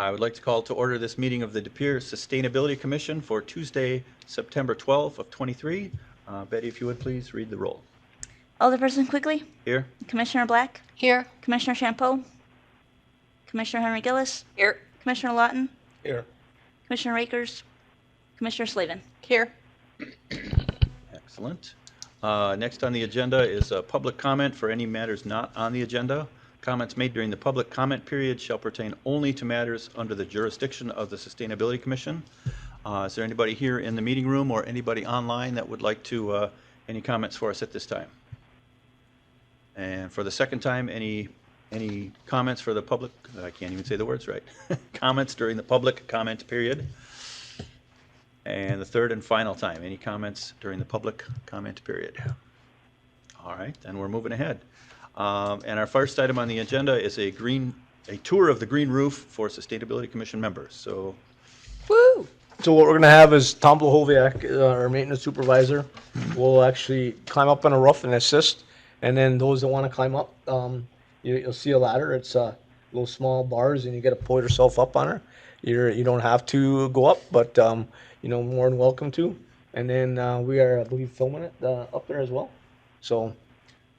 I would like to call to order this meeting of the De Pere Sustainability Commission for Tuesday, September 12th of 23. Betty, if you would please read the roll. Alderperson Quigley, Here. Commissioner Black, Here. Commissioner Champeau, Commissioner Henry Gillis, Here. Commissioner Lawton, Here. Commissioner Rakers, Commissioner Slavin. Here. Excellent. Next on the agenda is a public comment for any matters not on the agenda. Comments made during the public comment period shall pertain only to matters under the jurisdiction of the Sustainability Commission. Is there anybody here in the meeting room or anybody online that would like to, any comments for us at this time? And for the second time, any comments for the public? I can't even say the words right. Comments during the public comment period. And the third and final time, any comments during the public comment period? All right, then we're moving ahead. And our first item on the agenda is a tour of the green roof for Sustainability Commission members. So, Woo! So what we're gonna have is Tom Blahoviak, our maintenance supervisor, will actually climb up on a roof and assist. And then those that wanna climb up, you'll see a ladder. It's little small bars and you gotta pull yourself up on her. You don't have to go up, but more than welcome to. And then we are, I believe, filming it up there as well.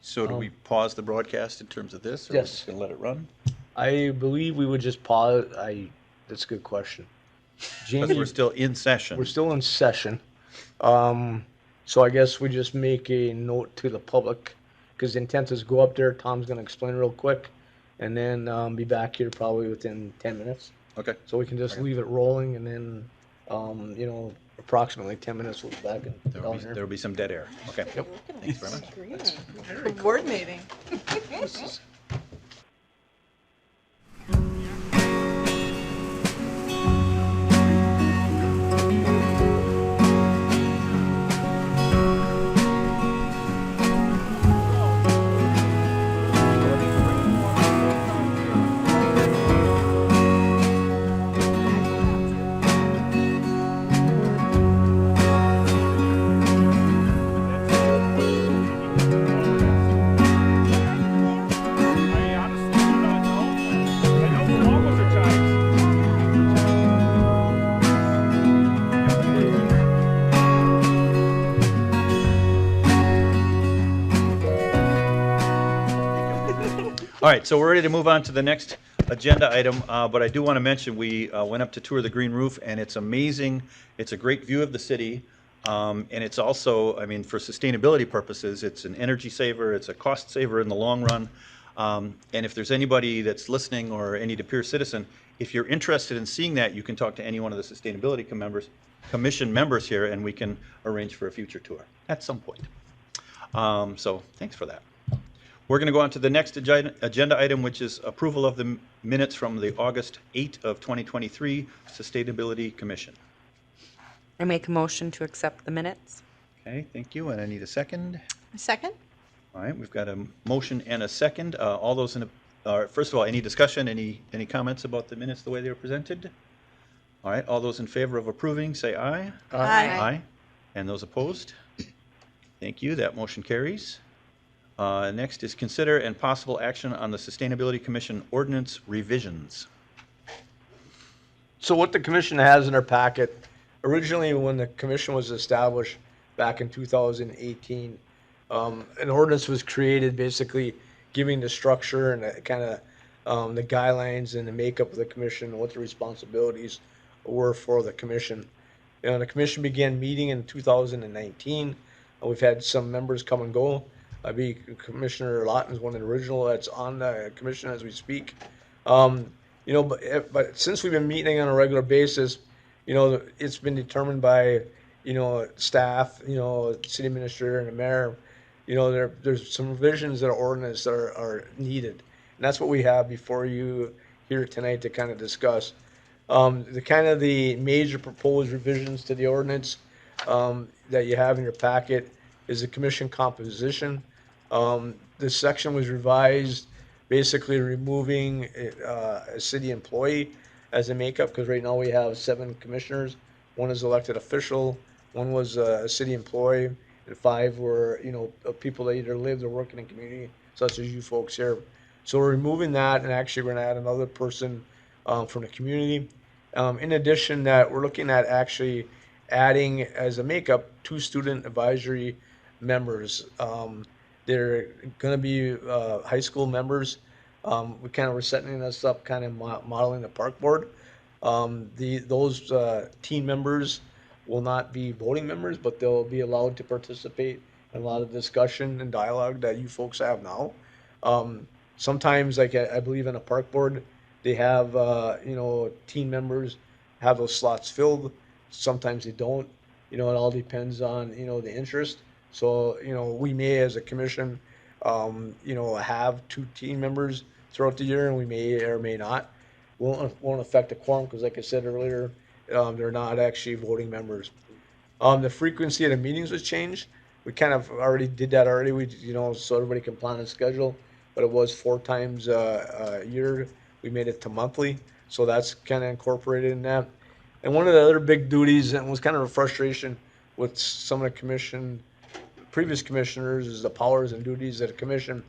So do we pause the broadcast in terms of this? Or Yes. we're just gonna let it run? I believe we would just pause. That's a good question. Because Jamie, we're still in session. we're still in session. So I guess we just make a note to the public, because the intent is to go up there. Tom's gonna explain real quick, and then be back here probably within 10 minutes. Okay. So we can just leave it rolling, and then, approximately 10 minutes we'll be back down here. There'll be some dead air. Okay. Yep. Thanks very much. Coordinating. All right, so we're ready to move on to the next agenda item, but I do want to mention, we went up to tour the green roof, and it's amazing. It's a great view of the city, and it's also, I mean, for sustainability purposes, it's an energy saver, it's a cost saver in the long run. And if there's anybody that's listening or any De Pere citizen, if you're interested in seeing that, you can talk to any one of the Sustainability Commission members here, and we can arrange for a future tour at some point. So thanks for that. We're going to go on to the next agenda item, which is approval of the minutes from the August 8th of 2023 Sustainability Commission. I make a motion to accept the minutes. Okay, thank you, and I need a second. A second? All right, we've got a motion and a second. All those first of all, any discussion, any comments about the minutes the way they were presented? All right, all those in favor of approving, say aye. Aye. Aye. And those opposed? Thank you, that motion carries. Next is consider and possible action on the Sustainability Commission ordinance revisions. So what the commission has in their packet, originally when the commission was established back in 2018, an ordinance was created basically giving the structure and the guidelines and the makeup of the commission and what the responsibilities were for the commission. The commission began meeting in 2019. We've had some members come and go. I believe Commissioner Lawton is one of the original that's on the commission as we speak. But since we've been meeting on a regular basis, it's been determined by, staff, city administrator and the mayor, there's some revisions that are ordinance that are needed. And that's what we have before you here tonight to kind of discuss. The major proposed revisions to the ordinance that you have in your packet is the commission composition. This section was revised, basically removing a city employee as a makeup, because right now we have 7 commissioners. 1 is elected official, 1 was a city employee, and 5 were, people that either lived or work in the community, such as you folks here. So we're removing that, and actually we're gonna add another person from the community. In addition, that we're looking at actually adding as a makeup 2 student advisory members. They're going to be high school members. We kind of were setting this up, kind of modeling the park board. Those team members will not be voting members, but they'll be allowed to participate in a lot of discussion and dialogue that you folks have now. Sometimes, like I believe in a park board, they have team members have those slots filled. Sometimes they don't. It all depends on the interest. So we may as a commission, have 2 team members throughout the year, and we may or may not. Won't affect the quorum because, like I said earlier, they're not actually voting members. The frequency of the meetings was changed. We kind of already did that already. So everybody can plan a schedule, but it was 4 times a year. We made it to monthly, so that's kind of incorporated in that. And one of the other big duties, and was kind of a frustration with some of the previous commissioners, is the powers and duties of the commission.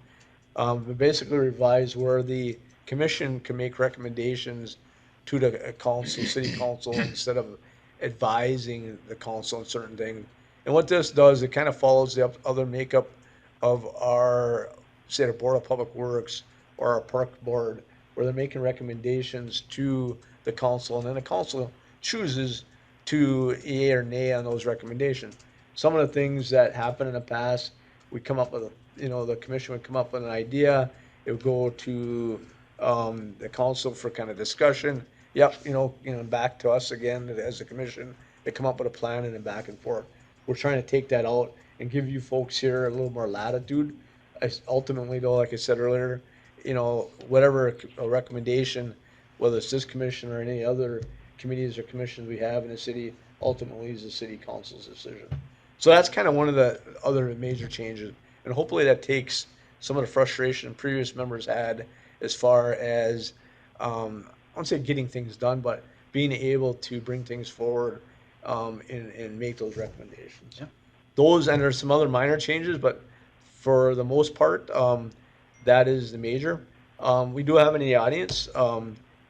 We basically revised where the commission can make recommendations to the council, city council, instead of advising the council on certain things. And what this does, it kind of follows the other makeup of our, say, the Board of Public Works or our park board, where they're making recommendations to the council, and then the council chooses to yea or nay on those recommendations. Some of the things that happened in the past, we come up with the commission would come up with an idea, it would go to the council for kind of discussion. Yep, back to us again as a commission. They come up with a plan and then back and forth. We're trying to take that out and give you folks here a little more latitude. Ultimately, though, like I said earlier, whatever a recommendation, whether it's this commission or any other committees or commissions we have in the city, ultimately is the city council's decision. So that's kind of one of the other major changes. And hopefully that takes some of the frustration previous members had as far as, I won't say getting things done, but being able to bring things forward and make those recommendations. Yeah. Those, and there's some other minor changes, but for the most part, that is the major. We do have in the audience,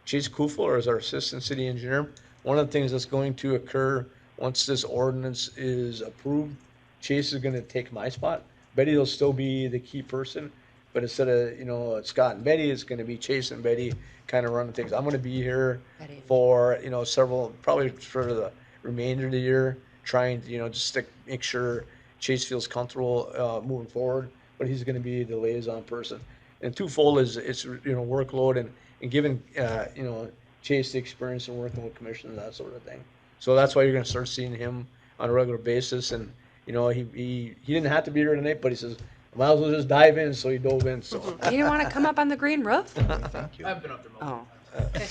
Chase Kufler is our assistant city engineer. One of the things that's going to occur once this ordinance is approved, Chase is going to take my spot. Betty will still be the key person, but instead of Scott and Betty, it's going to be Chase and Betty kind of running things. I'm going to be here Betty. for several, probably for the remainder of the year, trying to just make sure Chase feels comfortable moving forward. But he's going to be the liaison person. And twofold is it's workload and giving Chase the experience and working with commissions and that sort of thing. So that's why you're going to start seeing him on a regular basis. And he didn't have to be here tonight, but he says, I might as well just dive in, so he dove in. So You didn't want to come up on the green roof? Thank you. I've been up there multiple Oh. times.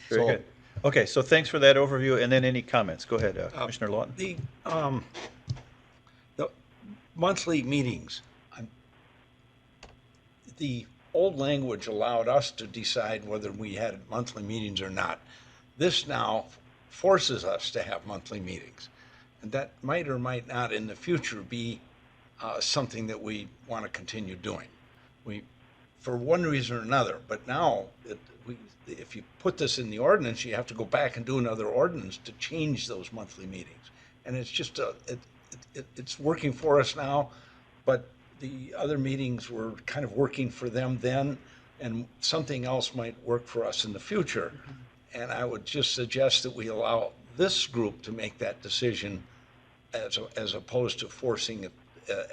Very So- good. Okay, so thanks for that overview, and then any comments? Go ahead, Commissioner Lawton. The monthly meetings, the old language allowed us to decide whether we had monthly meetings or not. This now forces us to have monthly meetings. And that might or might not in the future be something that we want to continue doing. For one reason or another, but now if you put this in the ordinance, you have to go back and do another ordinance to change those monthly meetings. And it's just it's working for us now, but the other meetings were kind of working for them then, and something else might work for us in the future. And I would just suggest that we allow this group to make that decision as opposed to forcing it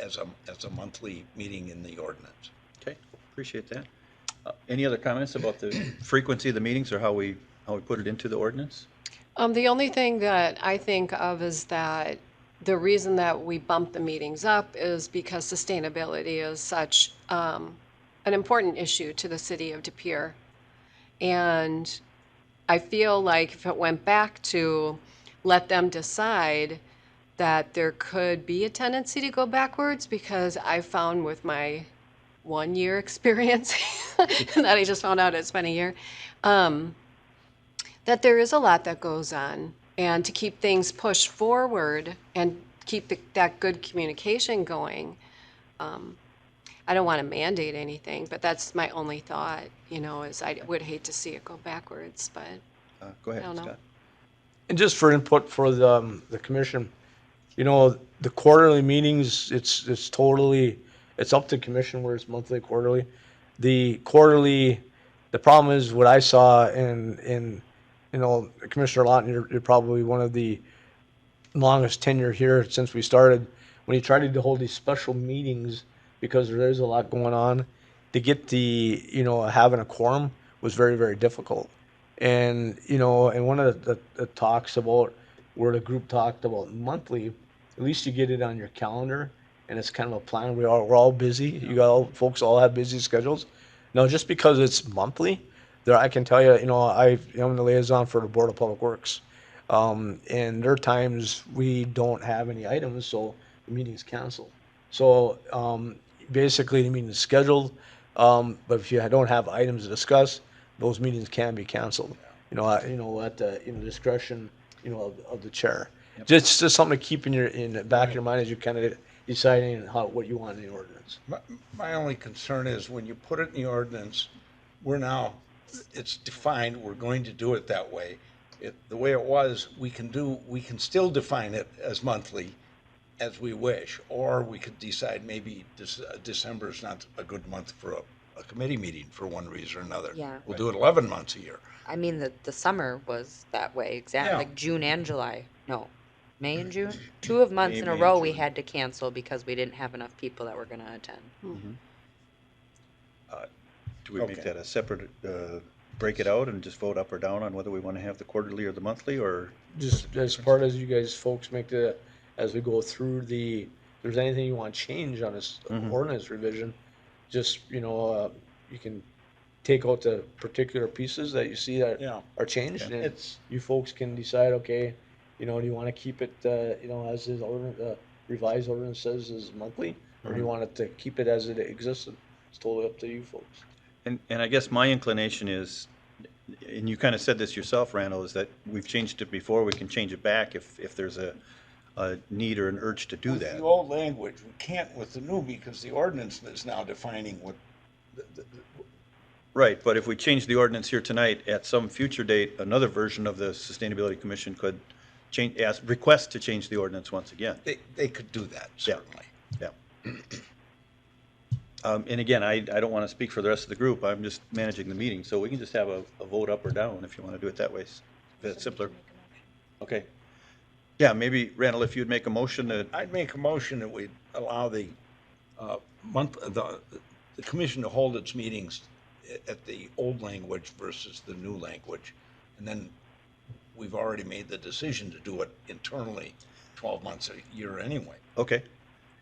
as a monthly meeting in the ordinance. Okay, appreciate that. Any other comments about the frequency of the meetings or how we put it into the ordinance? The only thing that I think of is that the reason that we bump the meetings up is because sustainability is such an important issue to the city of De Pere. And I feel like if it went back to let them decide, that there could be a tendency to go backwards, because I found with my 1 year experience that I just found out it's been a year, that there is a lot that goes on. And to keep things pushed forward and keep that good communication going, I don't want to mandate anything, but that's my only thought, is I would hate to see it go backwards, but Go ahead, I don't know. Scott. And just for input for the commission, the quarterly meetings, it's totally, it's up to commission where it's monthly, quarterly. The quarterly, the problem is what I saw in Commissioner Lawton, you're probably one of the longest tenure here since we started. When you try to hold these special meetings, because there's a lot going on, to get having a quorum was very, very difficult. And, and one of the talks about, where the group talked about monthly, at least you get it on your calendar and it's kind of a plan. We're all busy. Folks all have busy schedules. Now, just because it's monthly, I can tell you, I'm the liaison for the Board of Public Works. And there are times we don't have any items, so the meeting's canceled. So, basically the meeting is scheduled, but if you don't have items to discuss, those meetings can be canceled. At the discretion, of the chair. Just something to keep in the back of your mind as you kind of deciding what you want in the ordinance. My only concern is when you put it in the ordinance, it's defined, we're going to do it that way. The way it was, we can still define it as monthly as we wish, or we could decide maybe December is not a good month for a committee meeting for one reason or another. Yeah. We'll do it 11 months a year. I mean, the summer was that way, exactly, Yeah. like June and July. No, May and June? 2 of months May, in a May, row and we June. had to cancel because we didn't have enough people that were gonna attend. Do we make Okay. that a separate, break it out and just vote up or down on whether we want to have the quarterly or the monthly, or? Just as part as you guys folks as we go through if there's anything you want to change on this ordinance revision, just, you can take out the particular pieces that you see that Yeah. are changed. Okay. And It's, you folks can decide, okay, do you want to keep it, as is revised ordinance says is monthly, or do you want it to keep it as it existed? It's totally up to you folks. And I guess my inclination is, and you kind of said this yourself, Randall, is that we've changed it before, we can change it back if there's a need or an urge to do with that. the old language, we can't with the new because the ordinance is now defining what, Right, but if we change the ordinance here tonight, at some future date, another version of the Sustainability Commission could request to change the ordinance once again. they could do that, Yeah. certainly. Yeah. And again, I don't want to speak for the rest of the group, I'm just managing the meeting, so we can just have a vote up or down if you want to do it that way. If it's simpler. Okay. Yeah, maybe Randall, if you'd make a motion to, I'd make a motion that we allow the commission to hold its meetings at the old language versus the new language. And then we've already made the decision to do it internally 12 months a year anyway. okay.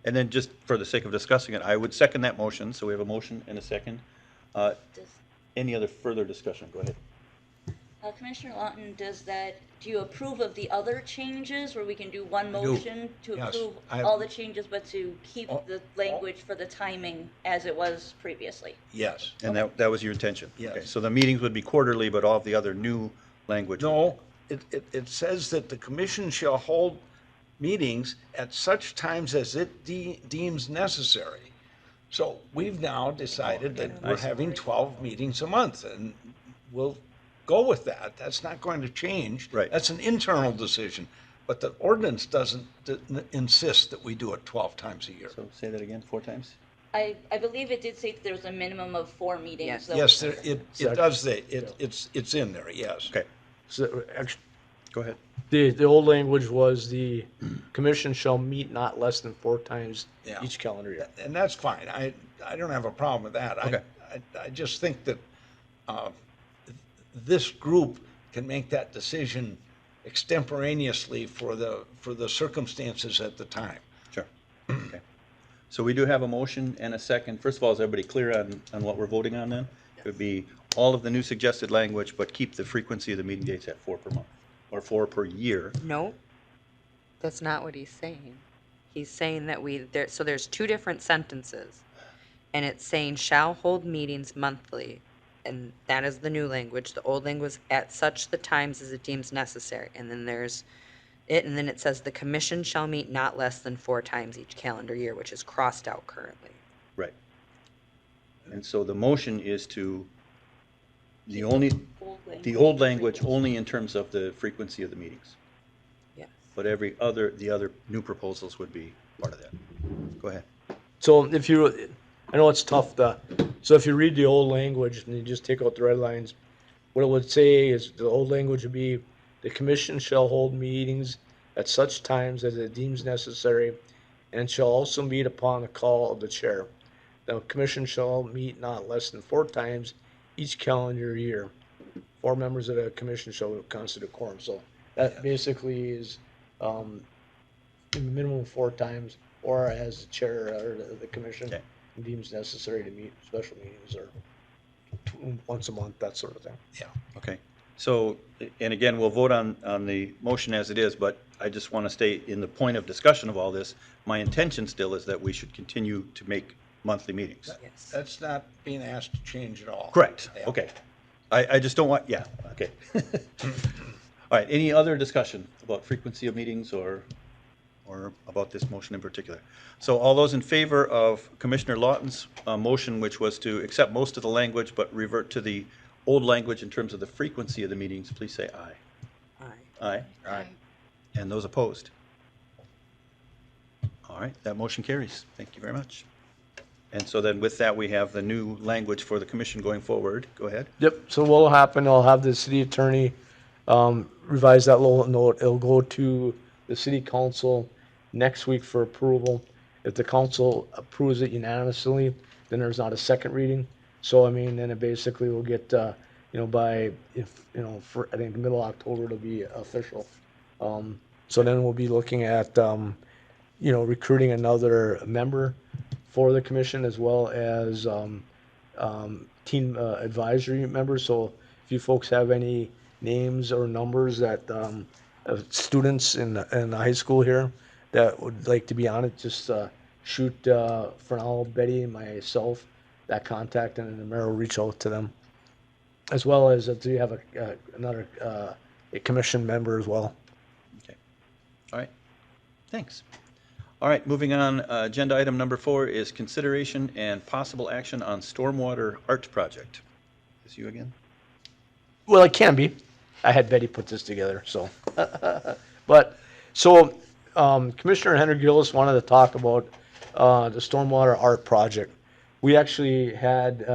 And then just for the sake of discussing it, I would second that motion, so we have a motion and a second. Any other further discussion? Go ahead. Commissioner Lawton, do you approve of the other changes where we can do one I do. motion to Yes. approve I- all the changes, but to keep All- the language for the timing as it was previously? Yes. And that was your intention? Yes. Okay, so the meetings would be quarterly, but all of the other new language? No, it says that the commission shall hold meetings at such times as it deems necessary. So we've now decided that we're having 12 meetings a month, and we'll go with that. That's not going to change. Right. That's an internal decision, but the ordinance doesn't insist that we do it 12 times a year. So say that again, 4 times? I believe it did say that there was a minimum of 4 meetings. Yes. though. Yes, it does say, it's in there, yes. Okay, So, actually, go ahead. the old language was the commission shall meet not less than 4 times Yeah. each calendar year. And that's fine. I don't have a problem with that. Okay. I just think that this group can make that decision extemporaneously for the circumstances at the time. Sure. Okay. So we do have a motion and a second. First of all, is everybody clear on what we're voting on then? It would be all of the new suggested language, but keep the frequency of the meeting dates at 4 per month, or 4 per year. No, that's not what he's saying. He's saying that so there's 2 different sentences. And it's saying shall hold meetings monthly. And that is the new language. The old language, at such the times as it deems necessary. And then there's it, and then it says the commission shall meet not less than 4 times each calendar year, which is crossed out currently. Right. And so the motion is to, the Old old language only in terms of the frequency of the meetings. Yes. But the other new proposals would be part of that. Go ahead. So if you, I know it's tough so if you read the old language and you just take out the red lines, what it would say is the old language would be, the commission shall hold meetings at such times as it deems necessary and shall also meet upon the call of the chair. The commission shall meet not less than 4 times each calendar year. 4 members of the commission shall constitute a quorum. So that basically is a minimum 4 times, or as the chair or the commission Okay. deems necessary to meet special meetings or once a month, that sort of thing. Yeah. Okay. So, and again, we'll vote on the motion as it is, but I just want to state in the point of discussion of all this, my intention still is that we should continue to make monthly meetings. Yes. That's not being asked to change at all. Correct. Yeah. Okay. I just don't want, yeah, okay. All right, any other discussion about frequency of meetings or about this motion in particular? So all those in favor of Commissioner Lawton's motion, which was to accept most of the language but revert to the old language in terms of the frequency of the meetings, please say aye. Aye. Aye. Aye. And those opposed? All right, that motion carries. Thank you very much. And so then with that, we have the new language for the commission going forward. Go ahead. Yep, so what'll happen, I'll have the city attorney revise that little note. It'll go to the city council next week for approval. If the council approves it unanimously, then there's not a second reading. So, I mean, then it basically will get, by, for, I think the middle of October, it'll be official. So then we'll be looking at, recruiting another member for the commission, as well as team advisory members. So if you folks have any names or numbers that of students in the high school here that would like to be on it, just shoot for now Betty and myself that contact, and then the mayor will reach out to them. As well as do you have another a commission member as well? Okay. All right. Thanks. All right, moving on, agenda item number 4 is consideration and possible action on Stormwater Art Project. Is you again? Well, it can be. I had Betty put this together, so. But, so, Commissioner Henry Gillis wanted to talk about the Stormwater Art Project. We actually had,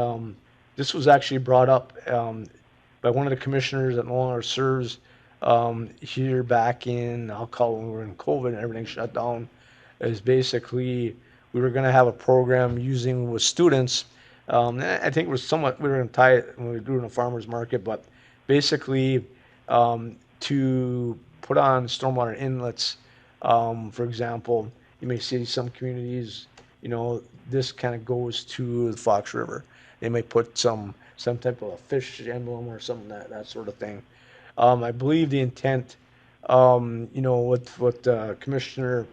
this was actually brought up by one of the commissioners that no longer serves here back in, I'll call it when we were in COVID and everything shut down, is basically we were going to have a program using with students. I think it was somewhat, we were going to tie it when we were doing a farmer's market, but basically to put on stormwater inlets. For example, you may see some communities, this kind of goes to the Fox River. They may put some type of a fish emblem or something, that sort of thing. I believe the intent, with Commissioner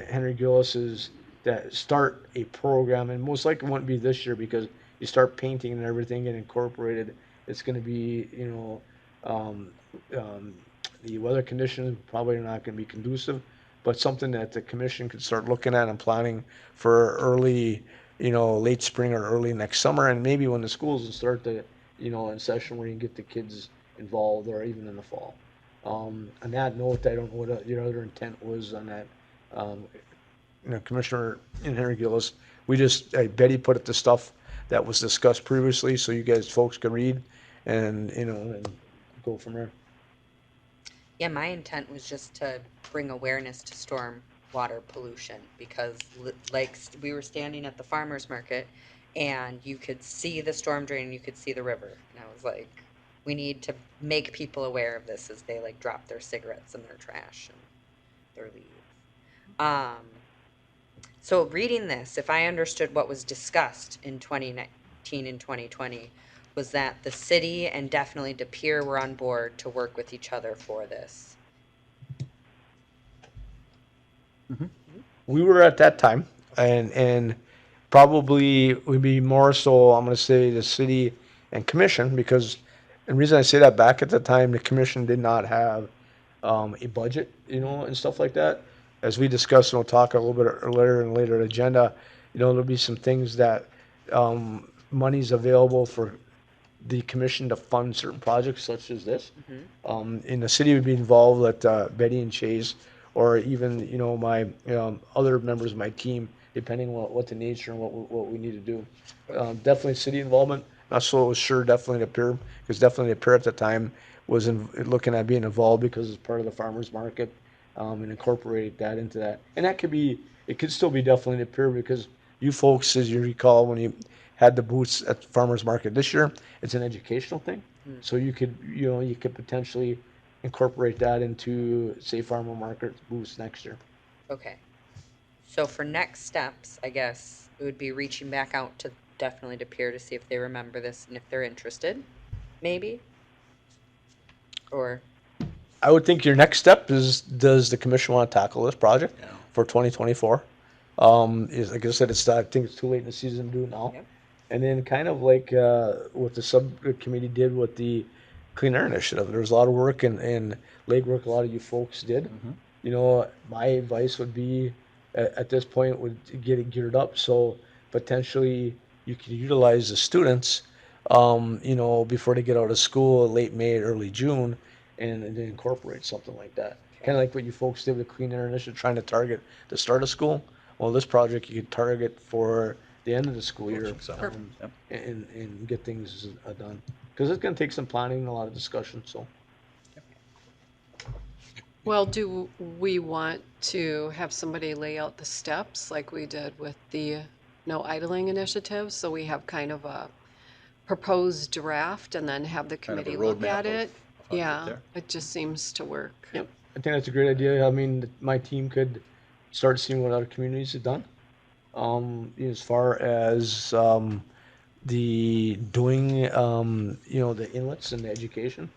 Henry Gillis is that start a program, and most likely it wouldn't be this year because you start painting and everything and incorporated. It's going to be, the weather conditions probably are not going to be conducive, but something that the commission could start looking at and planning for early, late spring or early next summer, and maybe when the schools will start to, in session where you can get the kids involved, or even in the fall. On that note, I don't know what your other intent was on that. Commissioner Henry Gillis, Betty put it the stuff that was discussed previously, so you guys folks could read and go from there. Yeah, my intent was just to bring awareness to storm water pollution, because we were standing at the farmer's market and you could see the storm drain and you could see the river, and I was like, we need to make people aware of this as they drop their cigarettes and their trash and their leaves. So reading this, if I understood what was discussed in 2019 and 2020, was that the city and definitely De Pere were on board to work with each other for this. We were at that time, and probably would be more so, I'm going to say, the city and commission, because, and the reason I say that, back at the time, the commission did not have a budget, and stuff like that. As we discussed, and we'll talk a little bit later in later agenda, there'll be some things that monies available for the commission to fund certain projects such as this. And the city would be involved, let Betty and Chase, or even, you know, my other members of my team, depending on what the nature and what we need to do. Definitely city involvement, not so sure definitely the Pere, because definitely the Pere at the time was looking at being involved because it's part of the farmer's market, and incorporate that into that. And that could be, it could still be definitely the Pere, because you folks, as you recall, when you had the booths at the farmer's market this year, it's an educational thing. So you could, you know, you could potentially incorporate that into, say, farmer market booths next year. Okay. So for next steps, I guess it would be reaching back out to definitely to Pere to see if they remember this and if they're interested, maybe? Or, I would think your next step is, does the commission want to tackle this project Yeah. for 2024? Is, like I said, I think it's too late in the season to do it now. Yep. And then kind of like what the subcommittee did with the Clean Air Initiative, there was a lot of work and legwork a lot of you folks did. You know, my advice would be, at this point, would get it geared up so potentially you could utilize the students, you know, before they get out of school, late May, early June, and then incorporate something like that. Kind of like what you folks did with the Clean Air Initiative, trying to target the start of school. Well, this project you could target for the end of the school year, Yep. and get things done. Because it's going to take some planning and a lot of discussion, so. Well, do we want to have somebody lay out the steps like we did with the no idling initiative? So we have kind of a proposed draft and then have the Kind of a committee look roadmap at of it? how to get Yeah, there. it just seems to work. Yep. I think that's a great idea. I mean, my team could start seeing what other communities have done. As far as the doing, you know, the inlets and the education,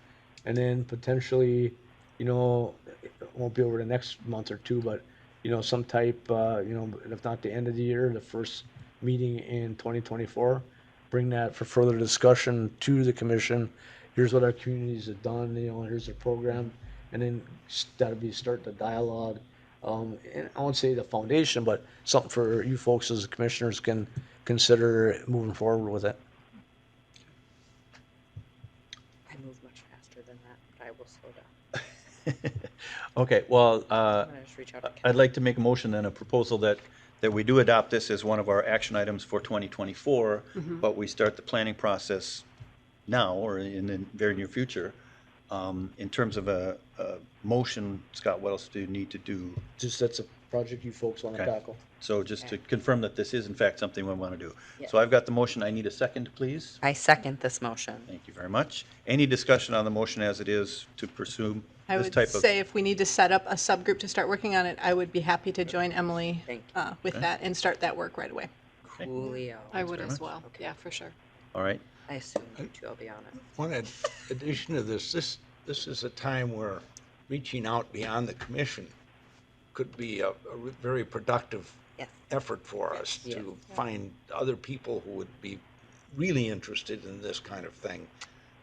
and then potentially, you know, it won't be over the next month or two, but, you know, some type, you know, if not the end of the year, the first meeting in 2024, bring that for further discussion to the commission. Here's what our communities have done, you know, here's their program, and then that'll be start the dialogue. And I won't say the foundation, but something for you folks as commissioners can consider moving forward with it. I move much faster than that, but I will slow down. Okay, well, I'm gonna just reach out to Ken. I'd like to make a motion and a proposal that we do adopt this as one of our action items for 2024, but we start the planning process now or in the very near future. In terms of a motion, Scott, what else do you need to do? Just that's a project you folks want to Okay. tackle. So just to confirm that this is in fact something we want to do. Yeah. So I've got the motion. I need a second, please. I second this motion. Thank you very much. Any discussion on the motion as it is to pursue I this would type of? say if we need to set up a subgroup to start working on it, I would be happy to join Emily Thank with that and start that work right away. Coolio. I would very as much. well. Yeah, for sure. All right. I assume you two, I'll be on it. One addition to this is a time where reaching out beyond the commission could be a very productive Yes. effort for us Yes. to find other people who would be really interested in this kind of thing.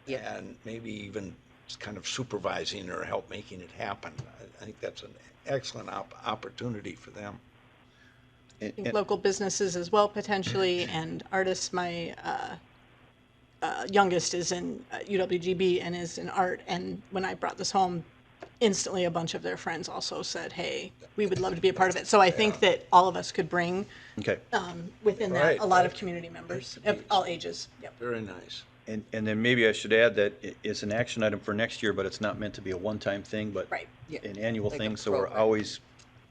Yeah. And maybe even kind of supervising or help making it happen. I think that's an excellent opportunity for them. I think local businesses as well potentially, and artists. My youngest is in UWGB and is in art, and when I brought this home, instantly a bunch of their friends also said, hey, we would love to be a part of it. So I think that all of us could bring Okay. within that Right. a lot of community members of all ages. Yep. Very nice. And then maybe I should add that it's an action item for next year, but it's not meant to be a one-time thing, but Right. an annual Like a thing. So we're program. always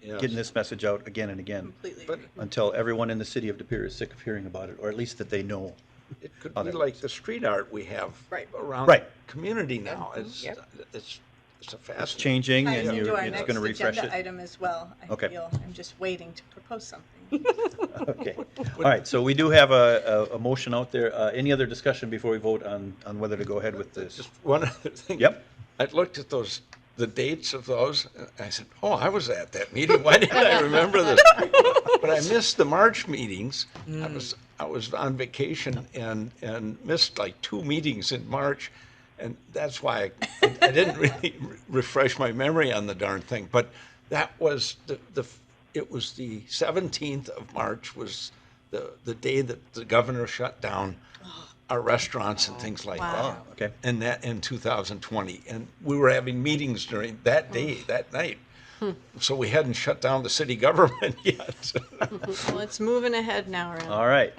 Yes. getting this message out again and again Completely But agree. until everyone in the city of De Pere is sick of hearing about it, or at least that they know. It could Oh, be that like the street art we have Right. around Right. the community now. Yep. It's a It's fascinating. changing Ties and into our it's next going to refresh agenda it. item as well. I Okay. feel I'm just waiting to propose something. Okay. All right, so we do have a motion out there. Any other discussion before we vote on whether to go ahead with this? Just one other thing. Yep. I looked at the dates of those. I said, oh, I was at that meeting. Why didn't I remember this? But I missed the March meetings. I was on vacation and missed like 2 meetings in March. And that's why I didn't really refresh my memory on the darn thing. But that was it was the 17th of March was the day that the governor shut down our restaurants and things like that. Wow. Okay. And that in 2020. And we were having meetings during that day, that night. So we hadn't shut down the city government yet. Well, it's moving ahead now, Ren. All right.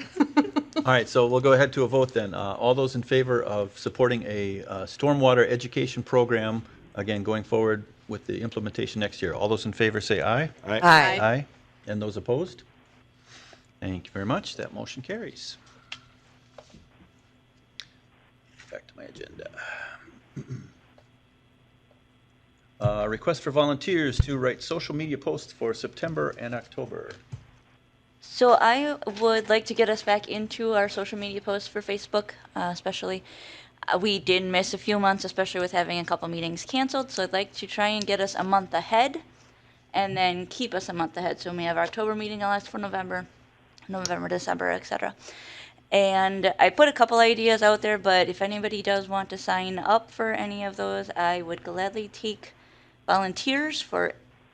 All right, so we'll go ahead to a vote then. All those in favor of supporting a stormwater education program, again, going forward with the implementation next year. All those in favor say aye. Aye. Aye. And those opposed? Thank you very much. That motion carries. Back to my agenda. Request for volunteers to write social media posts for September and October. So I would like to get us back into our social media posts for Facebook, especially. We did miss a few months, especially with having a couple meetings canceled. So I'd like to try and get us a month ahead and then keep us a month ahead. So when we have our October meeting, I'll ask for November, December, etc. And I put a couple ideas out there, but if anybody does want to sign up for any of those, I would gladly take volunteers for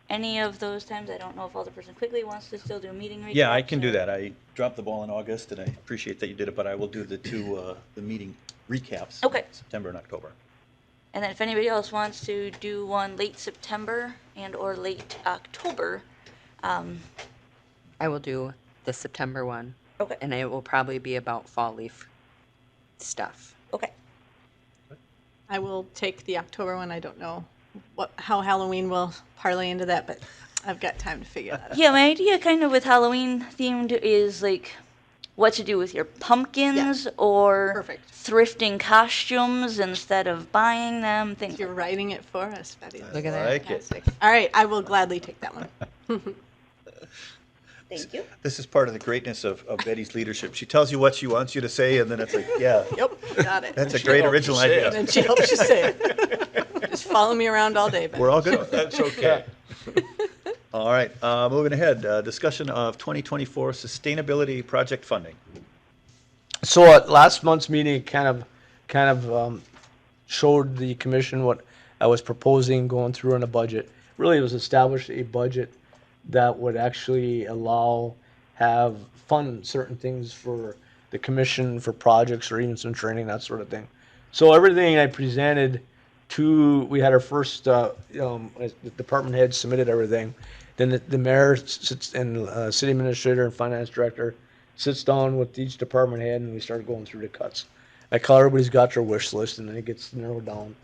any of those times. I don't know if Alderperson Quigley wants to still do meeting recaps. Yeah, I can do or- that. I dropped the ball in August, and I appreciate that you did it, but I will do the the meeting recaps. Okay. September and October. And then if anybody else wants to do one late September and or late October, I will do the September one, okay, and it will probably be about fall leaf stuff. okay. I will take the October one. I don't know how Halloween will parlay into that, but I've got time to figure that out. Yeah, my idea kind of with Halloween themed is like what to do with your pumpkins or Perfect. thrifting costumes instead of buying them, things. You're writing it for us, Betty. Look at that. Like it. Fantastic. All right, I will gladly take that one. Thank you. This is part of the greatness of Betty's leadership. She tells you what she wants you to say, and then it's like, yeah, Yep, got it. that's a great original say idea. And then she helps you say it. Just follow me around all day, Betty. We're all good with that. That's okay. All right, moving ahead, discussion of 2024 sustainability project funding. So at last month's meeting, kind of showed the commission what I was proposing going through in a budget. Really, it was established a budget that would actually fund certain things for the commission, for projects, or even some training, that sort of thing. So everything I presented we had our first, the department head submitted everything. Then the mayor sits, and city administrator and finance director sits down with each department head, and we start going through the cuts. I call everybody's got their wish list, and then it gets narrowed down.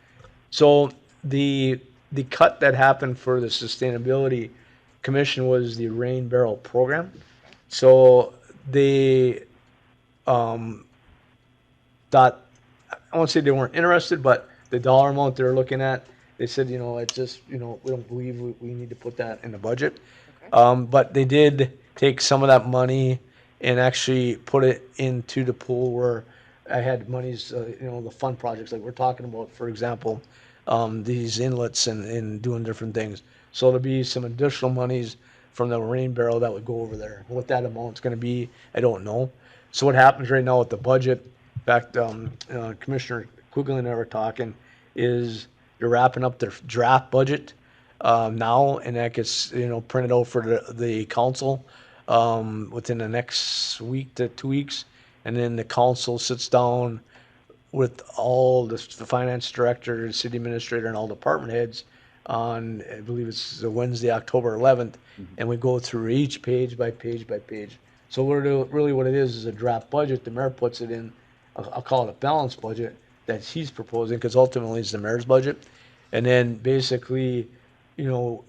So the cut that happened for the sustainability commission was the rain barrel program. So they thought, I won't say they weren't interested, but the dollar amount they're looking at, they said, it's just, we don't believe we need to put that in the budget. But they did take some of that money and actually put it into the pool where I had monies, the fun projects like we're talking about, for example, these inlets and doing different things. So there'll be some additional monies from the rain barrel that would go over there. What that amount's going to be, I don't know. So what happens right now with the budget, in fact, Commissioner Quigley and I were talking, is they're wrapping up their draft budget now, and that gets printed out for the council within the next week to 2 weeks, and then the council sits down with all the finance director, city administrator, and all department heads on, I believe it's the Wednesday, October 11th, and we go through each page by page by page. So really what it is a draft budget. The mayor puts it in, I'll call it a balanced budget that he's proposing, because ultimately it's the mayor's budget. And then basically, the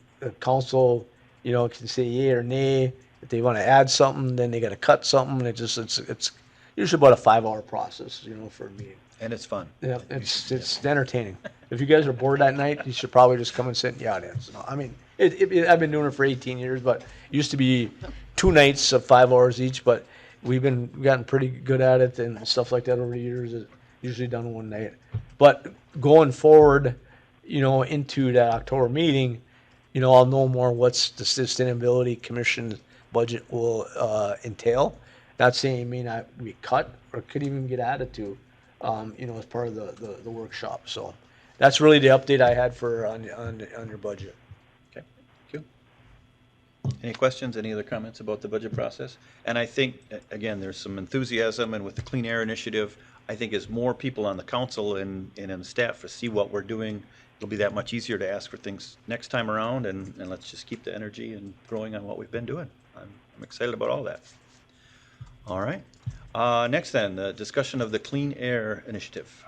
council, can say yay or nay. If they want to add something, then they got to cut something. And it's usually about a 5-hour process, for a meeting. And it's fun. Yeah, it's entertaining. If you guys are bored that night, you should probably just come and sit in the audience. No, I mean, I've been doing it for 18 years, but it used to be 2 nights of 5 hours each, but we've gotten pretty good at it and stuff like that over the years. It's usually done one night. But going forward, into that October meeting, I'll know more what's the Sustainability Commission budget will entail. Not saying it may not be cut or could even get added to, as part of the workshop. So that's really the update I had on your budget. Okay, thank you. Any questions, any other comments about the budget process? And I think, again, there's some enthusiasm, and with the Clean Air Initiative, I think as more people on the council and in the staff to see what we're doing, it'll be that much easier to ask for things next time around, and let's just keep the energy and growing on what we've been doing. I'm excited about all that. All right. Next then, the discussion of the Clean Air Initiative.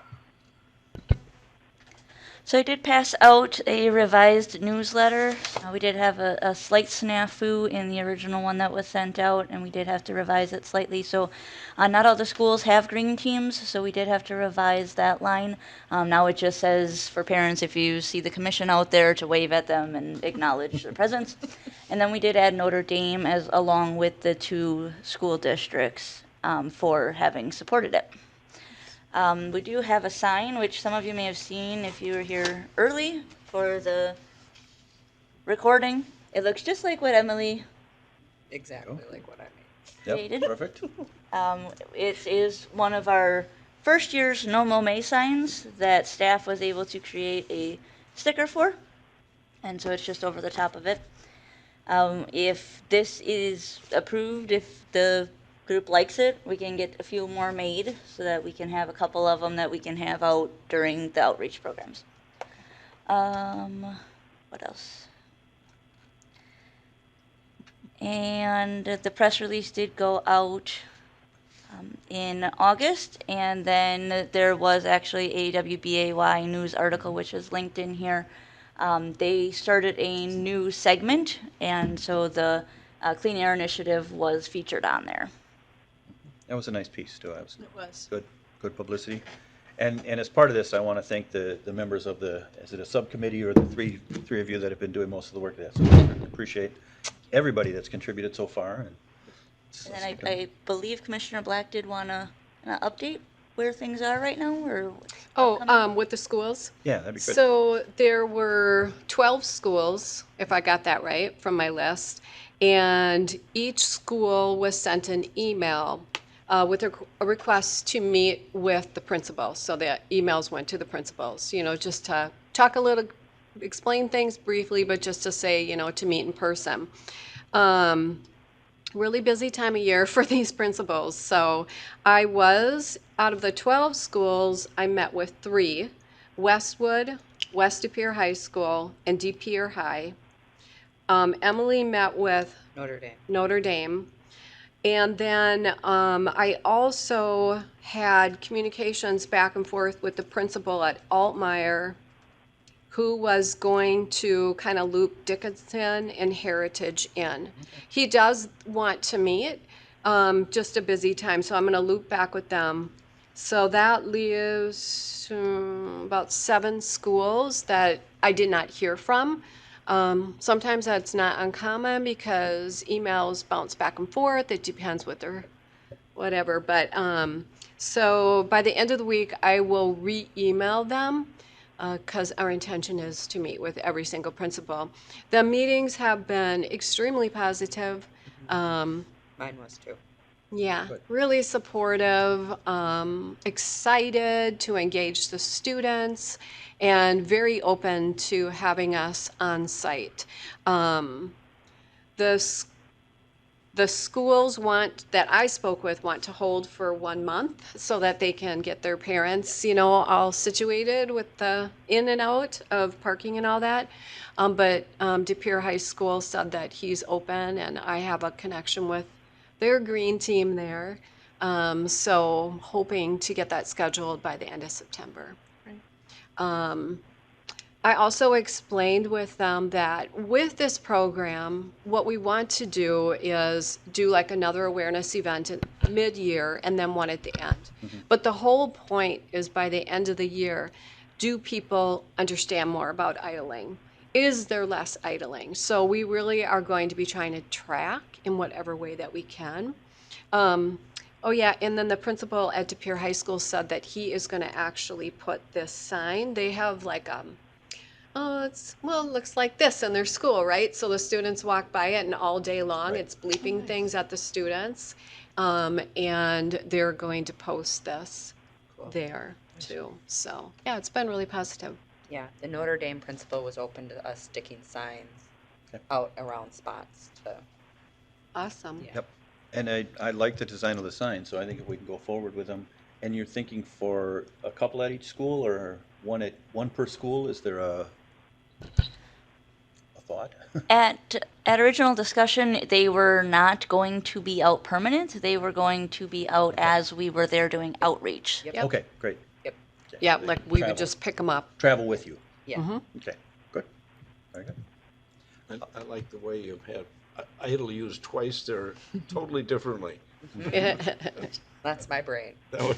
So I did pass out a revised newsletter. We did have a slight snafu in the original one that was sent out, and we did have to revise it slightly. So not all the schools have green teams, so we did have to revise that line. Now it just says for parents, if you see the commission out there, to wave at them and acknowledge their presence. And then we did add Notre Dame as along with the 2 school districts for having supported it. We do have a sign, which some of you may have seen if you were here early for the recording. It looks just like what Emily Exactly like what I made. Yep, created. perfect. It is one of our first year's No Mow signs that staff was able to create a sticker for. And so it's just over the top of it. If this is approved, if the group likes it, we can get a few more made so that we can have a couple of them that we can have out during the outreach programs. What else? And the press release did go out in August, and then there was actually a WBAY news article which is linked in here. They started a new segment, and so the Clean Air Initiative was featured on there. That was a nice piece, too. It was. Good publicity. And as part of this, I want to thank the members of is it a subcommittee or the three of you that have been doing most of the work of that. So I appreciate everybody that's contributed so far. And then I believe Commissioner Black did want to update where things are right now, or With the schools? Yeah, that'd be good. So there were 12 schools, if I got that right from my list, and each school was sent an email with a request to meet with the principal. So the emails went to the principals, just to talk a little, explain things briefly, but just to say, to meet in person. Really busy time of year for these principals. So I was, out of the 12 schools, I met with 3, Westwood, West De Pere High School, and De Pere High. Emily met with Notre Dame. And then I also had communications back and forth with the principal at Altmeyer, who was going to kind of loop Dickinson and Heritage in. He does want to meet, just a busy time, so I'm going to loop back with them. So that leaves about 7 schools that I did not hear from. Sometimes that's not uncommon because emails bounce back and forth. It depends what they're, whatever. But so by the end of the week, I will re-email them because our intention is to meet with every single principal. The meetings have been extremely positive. Mine was too. Yeah, really supportive, excited to engage the students, and very open to having us on site. The schools that I spoke with want to hold for 1 month so that they can get their parents, all situated with the in and out of parking and all that. But De Pere High School said that he's open, and I have a connection with their green team there. So hoping to get that scheduled by the end of September. I also explained with them that with this program, what we want to do is do like another awareness event in mid-year and then one at the end. But the whole point is by the end of the year, do people understand more about idling? Is there less idling? So we really are going to be trying to track in whatever way that we can. Oh yeah, and then the principal at De Pere High School said that he is going to actually put this sign. They have like it looks like this in their school, right? So the students walk by it, and all day long it's bleeping things at the students, and they're going to post this there too. So yeah, it's been really positive. Yeah, the Notre Dame principal was open to us sticking signs out around spots to, Awesome. yeah. Yep. And I like the design of the sign, so I think if we can go forward with them. And you're thinking for a couple at each school or one per school? Is there a thought? At original discussion, they were not going to be out permanent. They were going to be out as we were there doing outreach. Yep. Yep. Okay, great. Yep. Okay. Yeah, like we Travel. would just pick them up. Travel with you. Yeah. Okay, good. Very good. I like the way you've had, idle used twice there totally differently. That's my brain. That was-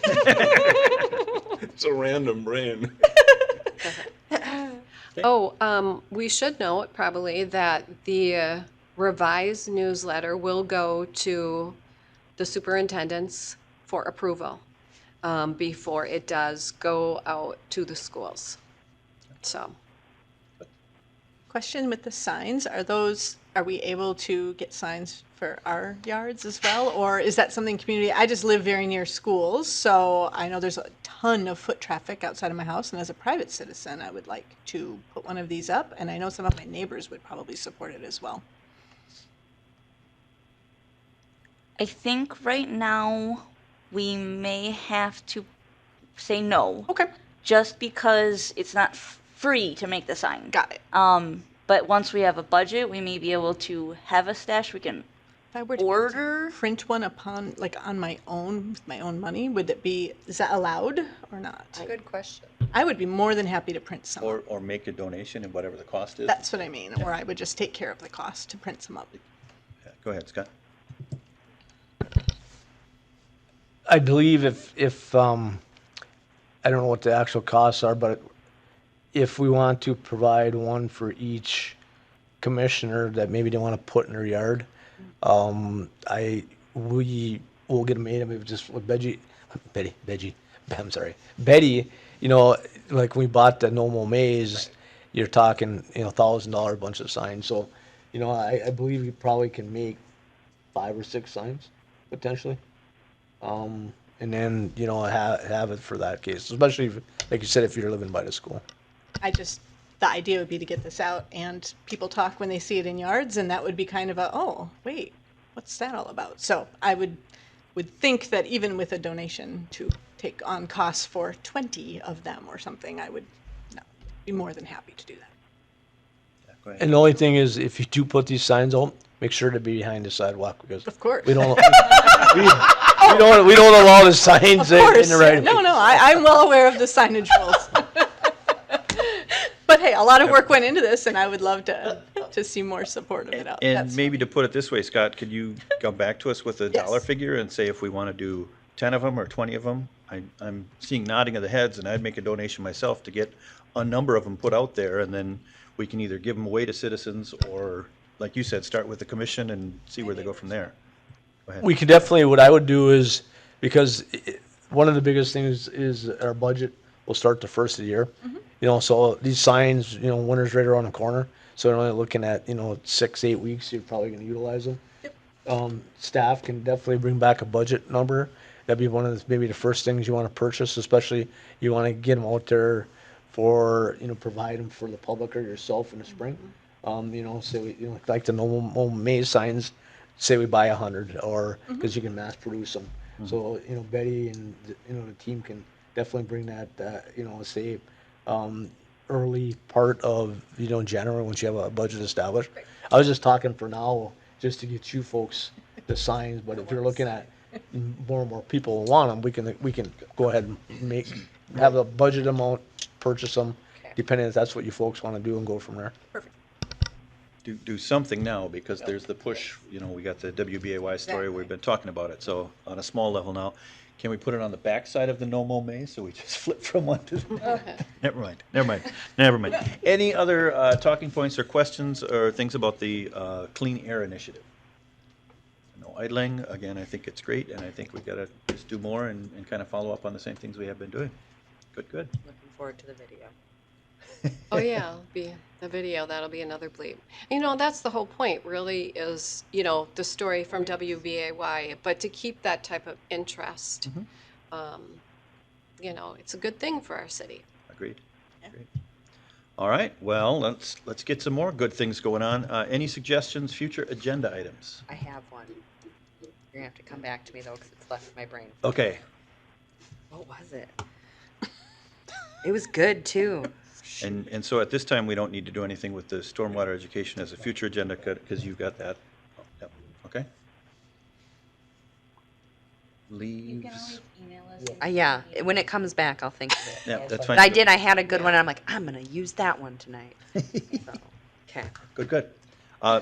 It's a random brain. Oh, we should note probably that the revised newsletter will go to the superintendents for approval before it does go out to the schools. So, Question with the signs, are we able to get signs for our yards as well? Or is that something community, I just live very near schools, so I know there's a ton of foot traffic outside of my house, and as a private citizen, I would like to put one of these up, and I know some of my neighbors would probably support it as well. I think right now we may have to say no, Okay, just because it's not free to make the sign. got it. But once we have a budget, we may be able to have a stash. We can If I were to order. print one like on my own, with my own money, is that allowed or not? Good question. I would be more than happy to print some. Or make a donation and whatever the cost is. That's what I mean, or I would just take care of the cost to print some up. Yeah, go ahead, Scott. I believe if I don't know what the actual costs are, but if we want to provide one for each commissioner that maybe they want to put in their yard, we will get them made. I mean, just with Betty, you know, like when we bought the No Mo Maze, you're talking, you know, $1,000 bunch of signs. So, you know, I believe you probably can make 5 or 6 signs potentially. And then, you know, have it for that case, especially if, like you said, if you're living by the school. The idea would be to get this out and people talk when they see it in yards, and that would be kind of oh, wait, what's that all about? So I would think that even with a donation to take on costs for 20 of them or something, I would be more than happy to do that. Yeah, go ahead. And the only thing is, if you do put these signs out, make sure to be behind the sidewalk because Of course. we don't we don't allow the signs Of course. in the right. No, I'm well aware of the signage rules. But hey, a lot of work went into this, and I would love to see more support of it out. And That's maybe to put it this way, Scott, could you come back to us with a Yes. dollar figure and say if we want to do 10 of them or 20 of them? I'm seeing nodding of the heads, and I'd make a donation myself to get a number of them put out there, and then we can either give them away to citizens or, like you said, start with the commission and see where they go from there. Go ahead. We could definitely. What I would do is because one of the biggest things is our budget will start the first of the year. You know, so these signs, you know, winter's right around the corner. So we're only looking at, you know, 6-8 weeks. You're probably going to utilize them. Staff can definitely bring back a budget number. That'd be one of maybe the first things you want to purchase, especially you want to get them out there for, you know, provide them for the public or yourself in the spring. You know, say we, you know, like the No Maze signs, say we buy 100 or because you can mass produce them. So, you know, Betty and, you know, the team can definitely bring that, you know, say, early part of, you know, January once you have a budget established. I was just talking for now, just to get you folks the signs, but if you're looking at more and more people want them, we can go ahead and have a budget amount, purchase them, depending if that's what you folks want to do and go from there. Do something now because there's the push, you know, we got the WBAY story, we've been talking about it. So on a small level now, can we put it on the back side of the No Mo Maze so we just flip from one to the Never mind. Any other talking points or questions or things about the Clean Air Initiative? No idling, again, I think it's great and I think we gotta just do more and kind of follow up on the same things we have been doing. Good. Looking forward to the video. oh yeah, be the video. That'll be another bleep. You know, that's the whole point. Really, is the story from WBAY, but to keep that type of interest. It's a good thing for our city. Agreed. All right, well, let's get some more good things going on. Any suggestions, future agenda items? I have one. You're gonna have to come back to me though, because it's left my brain. Okay, What was it? It was good too. and so at this time, we don't need to do anything with the stormwater education as a future agenda, because you've got that. Yep, okay. Leaves, email us. Yeah, when it comes back, I'll think of it. yeah, that's But fine. I had a good one, and I'm like, I'm gonna use that one tonight. So, okay. Good.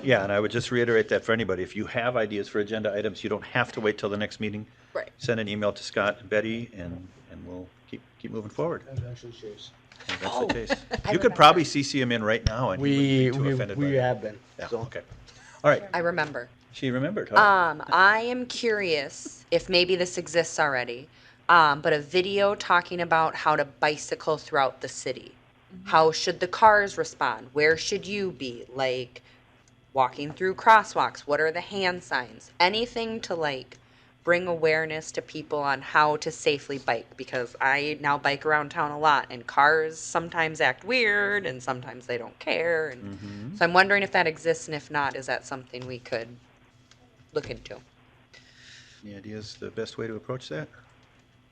Yeah, and I would just reiterate that for anybody, if you have ideas for agenda items, you don't have to wait till the next meeting. Right. Send an email to Scott and Betty, and we'll keep moving forward. That's actually Chase. And that's the case. You could remember. probably CC him in right now, and he wouldn't be too offended by We that. have been, Yeah, so. okay. All right, I remember. she remembered, huh? I am curious if maybe this exists already, but a video talking about how to bicycle throughout the city. How should the cars respond? Where should you be? Like walking through crosswalks. What are the hand signs? Anything to like bring awareness to people on how to safely bike, because I now bike around town a lot and cars sometimes act weird and sometimes they don't care. And so I'm wondering if that exists, and if not, is that something we could look into? Any ideas the best way to approach that?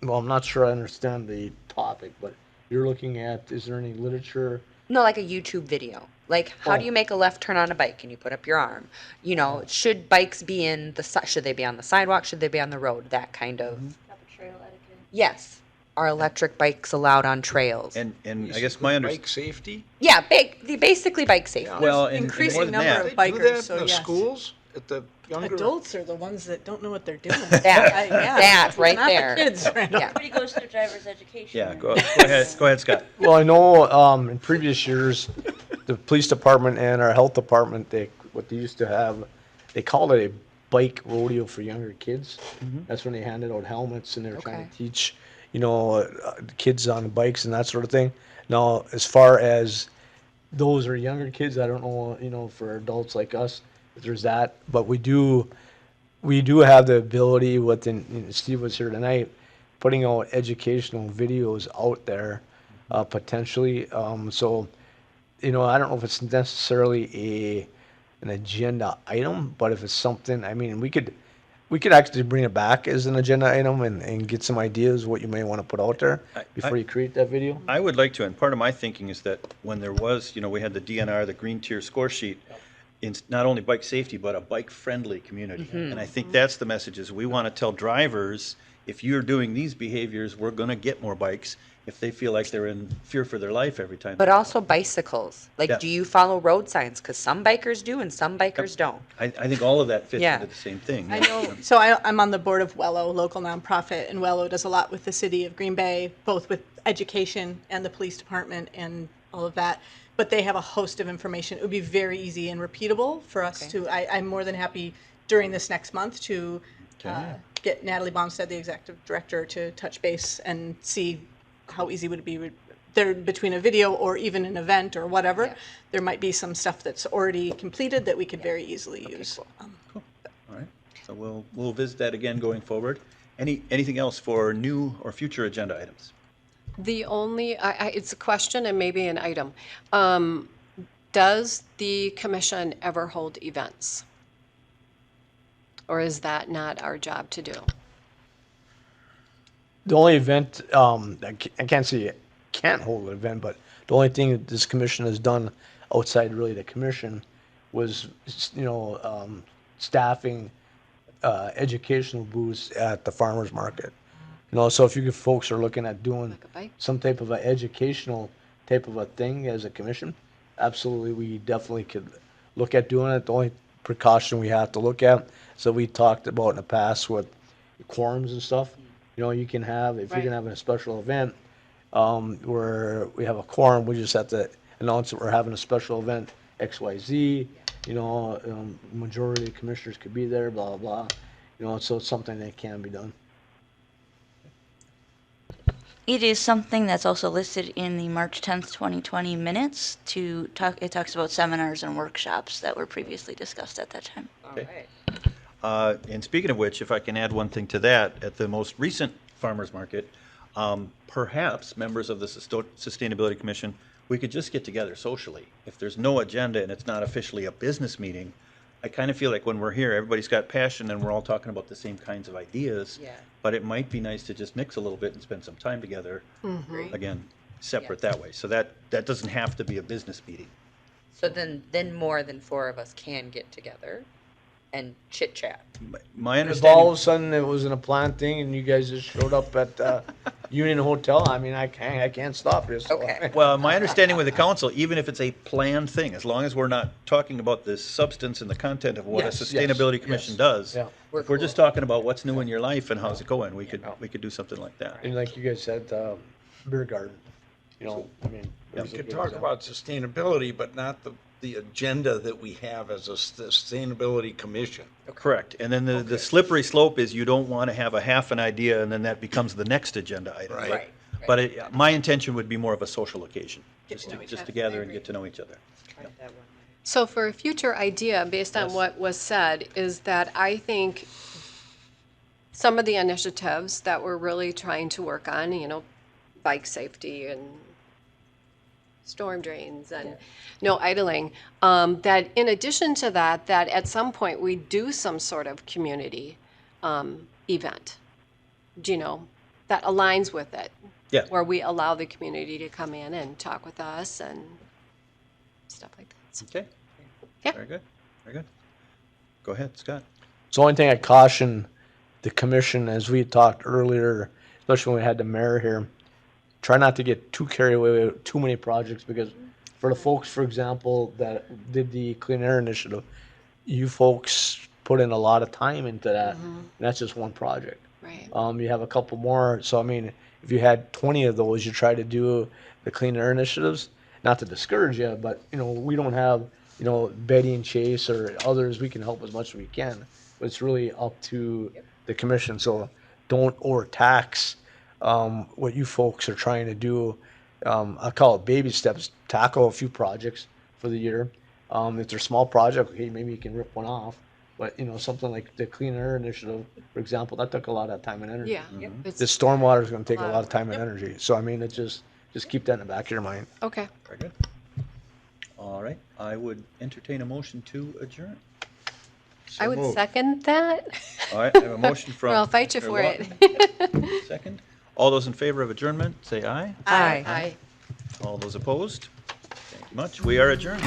Well, I'm not sure I understand the topic, but you're looking at, is there any literature? No, like a YouTube video. Like, how do Oh. you make a left turn on a bike? And you put up your arm. You know, should bikes be in the should they be on the sidewalk? Should they be on the road? That kind of. Trail etiquette. Yes. Are electric bikes allowed on trails? And I guess my Bike safety? Yeah, basically bike safety. well, and more Increasing than number that, of They do bikers, that so in the yes. schools, at the younger. Adults are the ones that don't know what they're doing. That Yeah, that it's right not there. The kids, right? Yeah. Everybody goes through driver's education. yeah, go ahead, Scott. Well, I know, in previous years, the police department and our health department, what they used to have, they called it a bike rodeo for younger kids. That's when they handed out helmets and they were trying Okay. to teach, kids on bikes and that sort of thing. Now, as far as those are younger kids, I don't know, for adults like us, if there's that, but we do have the ability within, Steve was here tonight, putting out educational videos out there, potentially. So, I don't know if it's necessarily an agenda item, but if it's something, I mean, we could actually bring it back as an agenda item and get some ideas what you may want to put out there before you create that video. I would like to, and part of my thinking is that when there was, we had the DNR, the green tier score sheet, in not only bike safety, but a bike-friendly community. And I think that's the message, is we want to tell drivers, if you're doing these behaviors, we're going to get more bikes if they feel like they're in fear for their life every time. But also bicycles. Like, Yeah. do you follow road signs? Because some bikers do and some bikers don't. I think all of that fits Yeah. into the same thing. I know. So I'm on the board of Wello, local nonprofit, and Wello does a lot with the city of Green Bay, both with education and the police department and all of that. But they have a host of information. It would be very easy and repeatable for us Okay. to. I'm more than happy during this next month to get Natalie Baumstead, the executive director, to touch base and see how easy would it be. There, between a video or even an event or whatever, Yeah. there might be some stuff that's already completed that we could very easily use. All right, so we'll visit that again going forward. Anything else for new or future agenda items? The only, it's a question and maybe an item. Does the commission ever hold events? Or is that not our job to do? The only event, I can't say it can't hold an event, but the only thing that this commission has done outside really the commission was, staffing educational booths at the farmer's market. So if you folks are looking at doing Like a bike? some type of an educational type of a thing as a commission, absolutely, we definitely could look at doing it. The only precaution we have to look at, so we talked about in the past with quorums and stuff, you can have, if you're gonna have a special event, where we have a quorum, we just have to announce that we're having a special event, XYZ, majority of the commissioners could be there, blah, blah, blah. So it's something that can be done. It is something that's also listed in the March 10th, 2020 minutes it talks about seminars and workshops that were previously discussed at that time. Okay. And speaking of which, if I can add one thing to that, at the most recent farmers market, perhaps members of the Sustainability Commission we could just get together socially. If there's no agenda and it's not officially a business meeting, I kind of feel like when we're here, everybody's got passion and we're all talking about the same kinds of ideas. Yeah. But it might be nice to just mix a little bit and spend some time together, again, separate that way. So that doesn't have to be a business meeting. So then more than 4 of us can get together and chit chat. My If all of understanding, a sudden it was in a planned thing and you guys just showed up at Union Hotel, I mean, I can't stop you. So. Okay. well, my understanding with the council, even if it's a planned thing, as long as we're not talking about the substance and the content of what a Yes, yes, sustainability commission yes. does, Yeah. if we're just talking about what's new in your life and how's it going, we could do something like that. And like you guys said, beer garden, you know, I mean. We there's a could good talk example. about sustainability, but not the agenda that we have as a sustainability commission. Correct. And then the slippery slope is you don't want to have a half an idea and then that becomes the next agenda item. Right. Right. But my intention would be more of a social occasion, Get just to know each just other. to gather and get to know each other. Try that one. So for a future idea, based on Yes. what was said, is that I think some of the initiatives that we're really trying to work on, you know, bike safety and storm drains and no idling, that in addition to that, that at some point we do some sort of community event, you know, that aligns with it. Yeah. Where we allow the community to come in and talk with us and stuff like that. So, Okay? Yeah. Very good, very good. Go ahead, Scott. So the only thing I caution the commission, as we had talked earlier, especially when we had the mayor here, try not to get too carried away with too many projects, because for the folks, for example, that did the clean air initiative, you folks put in a lot of time into that, and that's just one project. right. You have a couple more, so I mean, if you had 20 of those, you try to do the clean air initiatives, not to discourage you, but, you know, we don't have, you know, Betty and Chase or others, we can help as much as we can, but it's really up to the commission, so don't overtax what you folks are trying to do. I call it baby steps, tackle a few projects for the year. If they're small projects, okay, maybe you can rip one off, but, you know, something like the clean air initiative, for example, that took a lot of time and energy. Yeah. It's- The stormwater is gonna take a Wow. lot of time and energy, so I mean, it just keep that in the back of your mind. Okay. Very good. All right, I would entertain a motion to adjourn. I would second that. All right, I have a motion from. Or I'll fight you for Mayor it. Lawton. Second. All those in favor of adjournment, say aye. Aye. Aye. All those opposed? Thank you much. We are adjourned.